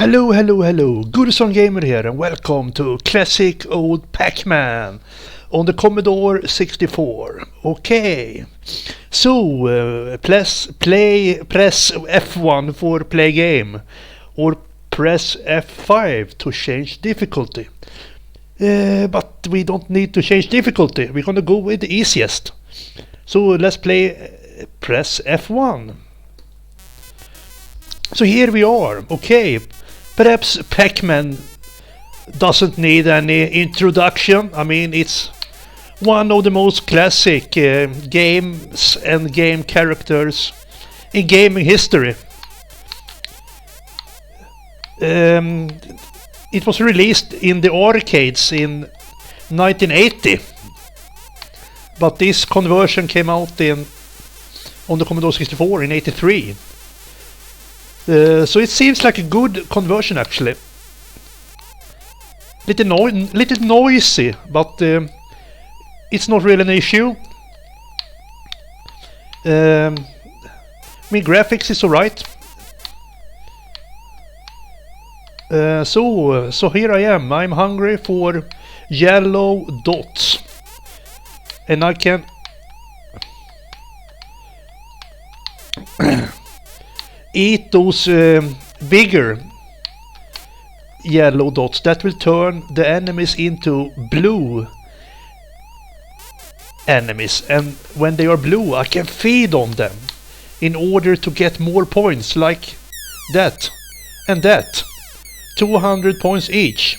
Hello, hello, hello. Goodson Gamer here and welcome to classic old Pac-Man on the Commodore 64. Okay. So, press F1 for play game or press F5 to change difficulty. But we don't need to change difficulty. We're gonna go with the easiest. So let's press F1. So here we are. Okay. Perhaps Pac-Man doesn't need any introduction. I mean, it's one of the most classic games and game characters in gaming history. It was released in the arcades in 1980, but this conversion came out on the Commodore 64 in 83. So it seems like a good conversion actually. Little noisy, but it's not really an issue. I mean, graphics is alright. So here I am. I'm hungry for yellow dots, and I can eat those bigger yellow dots that will turn the enemies into blue enemies, and when they are blue I can feed on them in order to get more points, like that and that. 200 points each,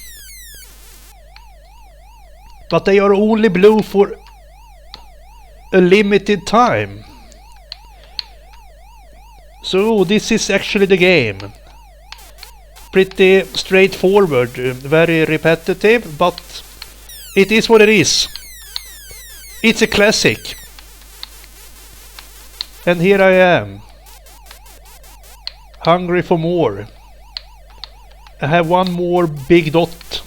but they are only blue for a limited time. So this is actually the game. Pretty straightforward, very repetitive, but it is what it is. It's a classic. And here I am, hungry for more. I have one more big dot,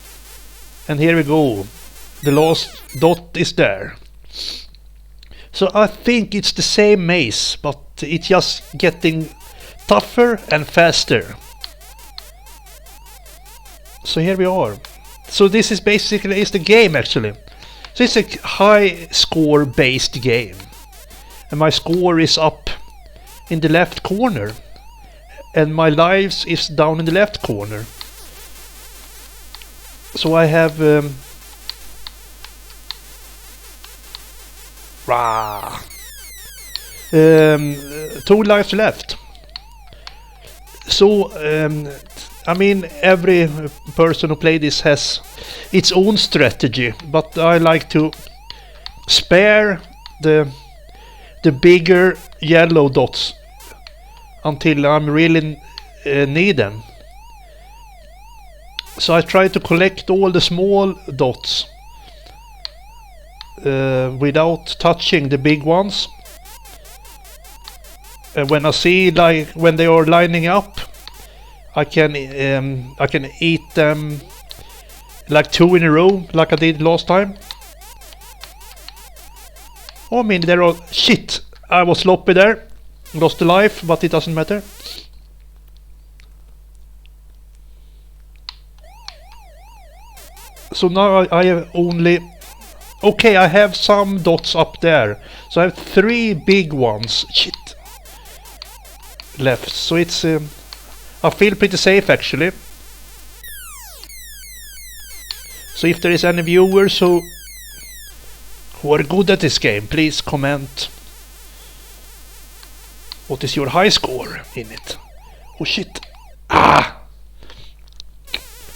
and here we go. The last dot is there. So I think it's the same maze, but it's just getting tougher and faster. So here we are. So this is basically the game actually. So it's a high score based game, and my score is up in the left corner, and my lives is down in the left corner. So I have 2 lives left. So I mean, every person who plays this has its own strategy, but I like to spare the bigger yellow dots until I really need them. So I try to collect all the small dots without touching the big ones. When I see, like, when they are lining up, I can eat them like 2 in a row, like I did last time. Oh, I mean, there are shit. I was sloppy there, lost a life, but it doesn't matter. So now I have only... Okay, I have some dots up there. So I have 3 big ones. Shit. Left. So it's... I feel pretty safe actually. So if there is any viewers who are good at this game, please comment. What is your high score in it? Oh shit. Ah!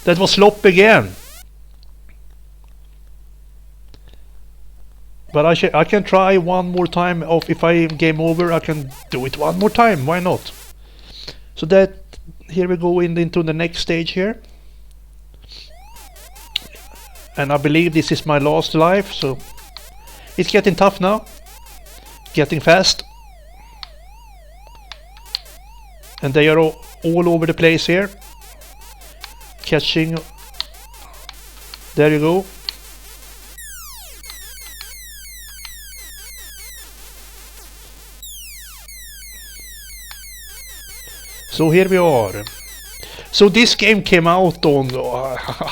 That was slop again. But I can try one more time. If I game over, I can do it one more time. Why not? So that here we go into the next stage here. And I believe this is my last life. So it's getting tough now. Getting fast. And they are all over the place here. Catching. There you go. So here we are. So this game came out on,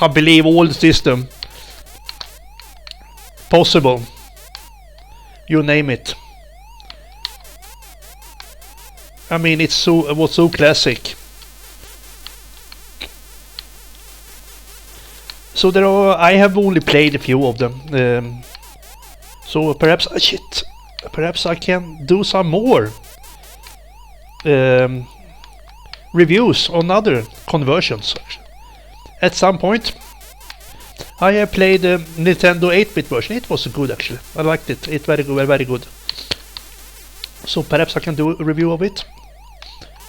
I believe, all the system possible. You name it. I mean, it was so classic. So there are. I have only played a few of them. So perhaps perhaps I can do some more reviews on other conversions at some point. I have played the Nintendo 8-bit version. It was good actually. I liked it. It's very good, very good. So perhaps I can do a review of it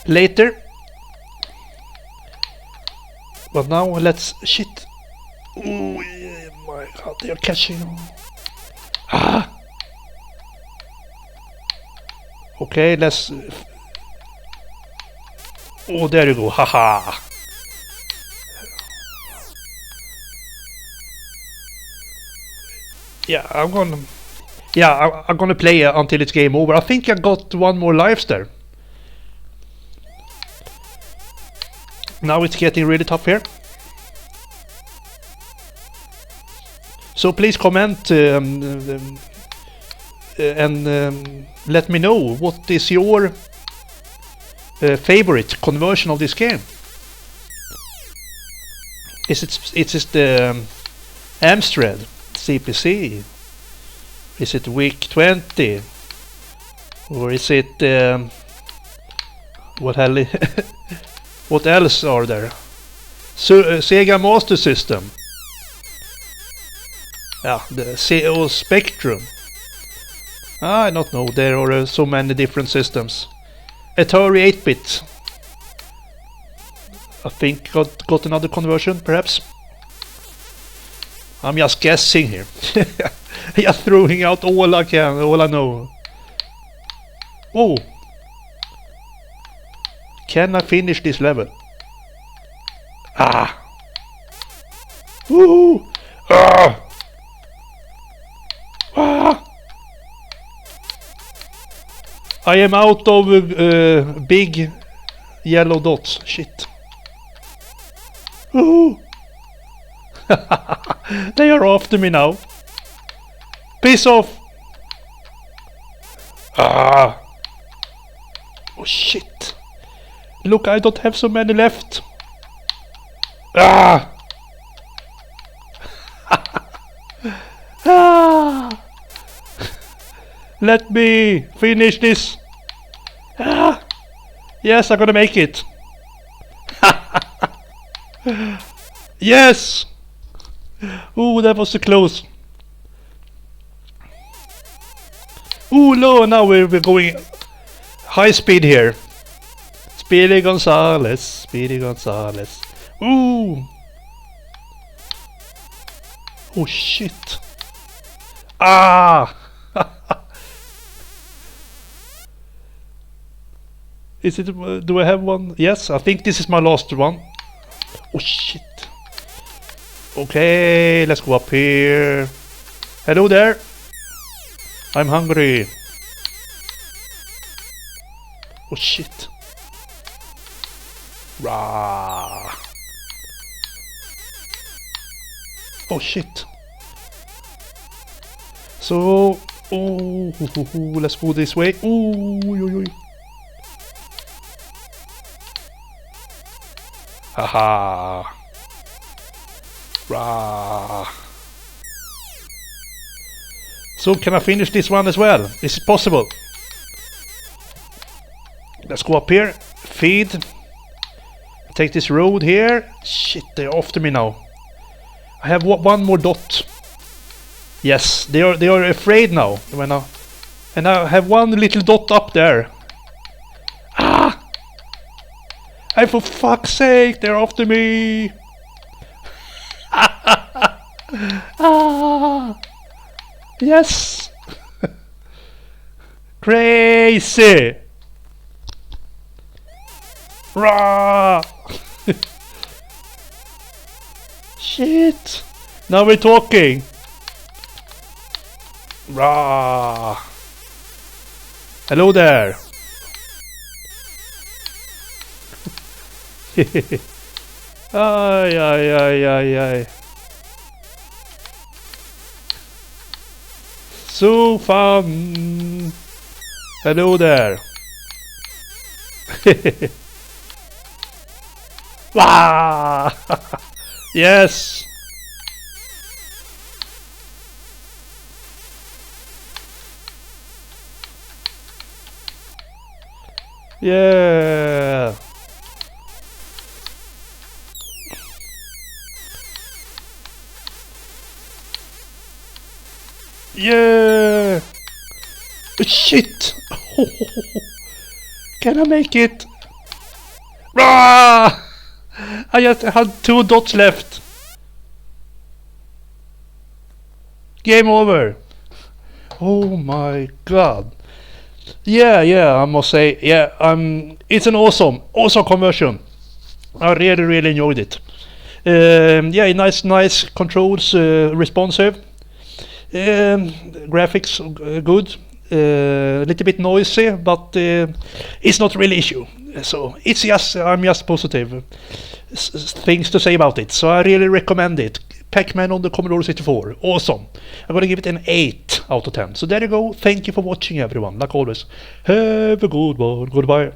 later. But now let's shit. Oh yeah, my god, they're catching. Ah. Okay, let's. Oh, there you go. Haha. Yeah, I'm gonna play until it's game over. I think I got one more lives there. Now it's getting really tough here. So please comment and let me know what is your favorite conversion of this game. Is it the Amstrad CPC? Is it Week 20? Or is it what hell? What else are there? Sega Master System. Yeah, the CO Spectrum. I don't know. There are so many different systems. Atari 8-bit. I think got another conversion, perhaps. I'm just guessing here. Just throwing out all I can, all I know. Oh! Can I finish this level? Ah! Woo! Ah! Ah! I am out of big yellow dots. Shit. Ooh. They are after me now. Piss off. Ah. Oh shit. Look, I don't have so many left. Ah. Ah. Let me finish this. Ah. Yes, I'm gonna make it. Yes. Ooh, that was so close. Ooh, no, now we're going high speed here. Speedy Gonzales, Speedy Gonzales. Ooh. Oh shit. Ah. Is it? Do I have one? Yes, I think this is my last one. Oh shit. Okay, let's go up here. Hello there. I'm hungry. Oh shit. Rah. Oh shit. So, oh, let's go this way. Ooh, haha. Rah. So can I finish this one as well? Is it possible? Let's go up here. Feed. Take this road here. Shit, they're after me now. I have one more dot. Yes, they are afraid now. And I have one little dot up there. Ah! Hey, for fuck's sake, they're after me. Ah! Yes. Crazy. Rah! Shit. Now we're talking. Rah! Hello there. Ay, ay, ay, ay, ay. So fun. Hello there. Ah! Yes. Yeah. Yeah. Shit. Can I make it? Ah! I just had 2 dots left. Game over. Oh my god. Yeah, I must say, yeah, it's an awesome conversion. I really enjoyed it. Yeah, nice controls, responsive. Graphics good. A little bit noisy, but it's not really issue. So it's just I'm just positive things to say about it. So I really recommend it. PAC-MAN on the Commodore 64. Awesome. I'm gonna give it an 8 out of 10. So there you go. Thank you for watching, everyone. Like always, have a good one. Goodbye.